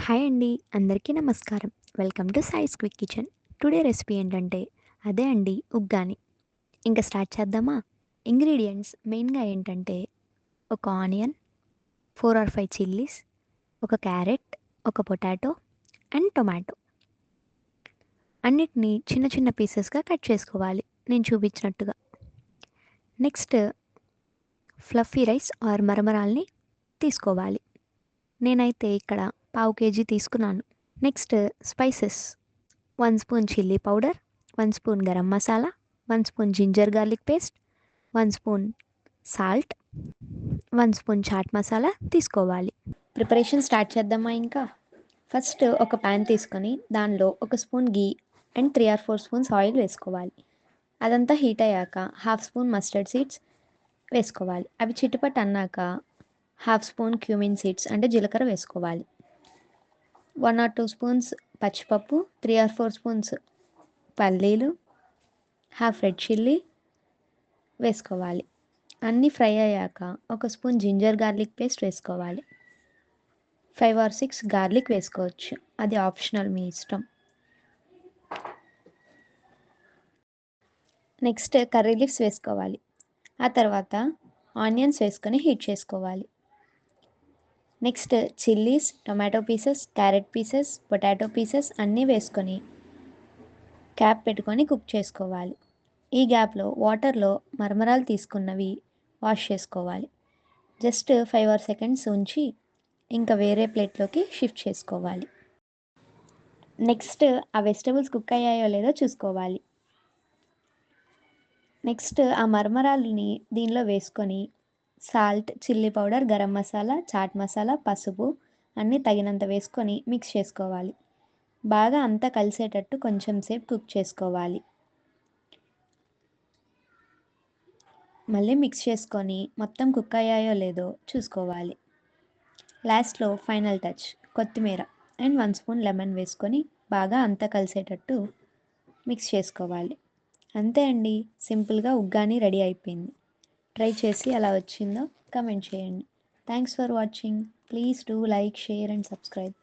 Hi అండి. అందరికీ నమస్కారం. Welcome to Sai's quick kitchen. Today recipe ఏంటంటే అదే అండి ఉగ్గాని. ఇంక స్టార్ట్ చేద్దామా? ఇంగ్రీడియెంట్స్ మెయిన్‌గా ఏంటంటే ఒక ఆనియన్, 4 ఆర్ 5 చిల్లీస్, ఒక క్యారెట్, ఒక పొటాటో అండ్ టొమాటో. అన్నిటిని చిన్న చిన్న పీసెస్‌గా కట్ చేసుకోవాలి నేను చూపించినట్టుగా. నెక్స్ట్ ఫ్లఫీ రైస్ ఆర్ మరమరాల్ని తీసుకోవాలి. నేనైతే ఇక్కడ పావు కేజీ తీసుకున్నాను. Next spices 1 spoon chilli powder, 1 spoon garam masala, 1 spoon ginger garlic paste, 1 spoon salt, 1 spoon chaat masala తీసుకోవాలి. ప్రిపరేషన్ స్టార్ట్ చేద్దామా ఇంకా? ఫస్ట్ ఒక ప్యాన్ తీసుకొని దానిలో ఒక spoon ghee and 3 or 4 spoons oil వేసుకోవాలి. అదంతా హీట్ అయ్యాక హాఫ్ స్పూన్ మస్టర్డ్ సీడ్స్ వేసుకోవాలి. అవి చిటపట అన్నాక హాఫ్ స్పూన్ క్యూమిన్ సీడ్స్ అంటే జీలకర్ర వేసుకోవాలి. 1 ఆర్ 2 స్పూన్స్ పచ్చిపప్పు, 3 ఆర్ 4 స్పూన్స్ పల్లీలు, హాఫ్ రెడ్ చిల్లీ వేసుకోవాలి. అన్నీ ఫ్రై అయ్యాక ఒక స్పూన్ జింజర్ గార్లిక్ పేస్ట్ వేసుకోవాలి. 5 ఆర్ 6 గార్లిక్ వేసుకోవచ్చు, అది ఆప్షనల్ మీ ఇష్టం. నెక్స్ట్ కర్రీ లీవ్స్ వేసుకోవాలి. ఆ తర్వాత ఆనియన్స్ వేసుకొని హీట్ చేసుకోవాలి. Next chillies, tomato pieces, carrot pieces, potato pieces అన్నీ వేసుకొని క్యాప్ పెట్టుకొని కుక్ చేసుకోవాలి. ఈ గ్యాప్లో వాటర్లో మరమరాలు తీసుకున్నవి వాష్ చేసుకోవాలి. జస్ట్ 5 ఆర్ సెకండ్స్ ఉంచి ఇంకా వేరే ప్లేట్లోకి షిఫ్ట్ చేసుకోవాలి. నెక్స్ట్ ఆ వెజిటబుల్స్ కుక్ అయ్యాయో లేదో చూసుకోవాలి. నెక్స్ట్ ఆ మరమరాలని దీనిలో వేసుకొని salt, chilli powder, garam masala, chaat masala, పసుపు అన్నీ తగినంత వేసుకొని మిక్స్ చేసుకోవాలి. బాగా అంతా కలిసేటట్టు కొంచెం సేపు కుక్ చేసుకోవాలి. మళ్ళీ మిక్స్ చేసుకొని మొత్తం కుక్ అయ్యాయో లేదో చూసుకోవాలి. లాస్ట్లో ఫైనల్ టచ్ కొత్తిమీర అండ్ 1 స్పూన్ లెమన్ వేసుకొని బాగా అంతా కలిసేటట్టు మిక్స్ చేసుకోవాలి. అంతే అండి, సింపుల్గా ఉగ్గాని రెడీ అయిపోయింది. ట్రై చేసి ఎలా వచ్చిందో కమెంట్ చేయండి. Thanks for watching. Please do like, share and subscribe.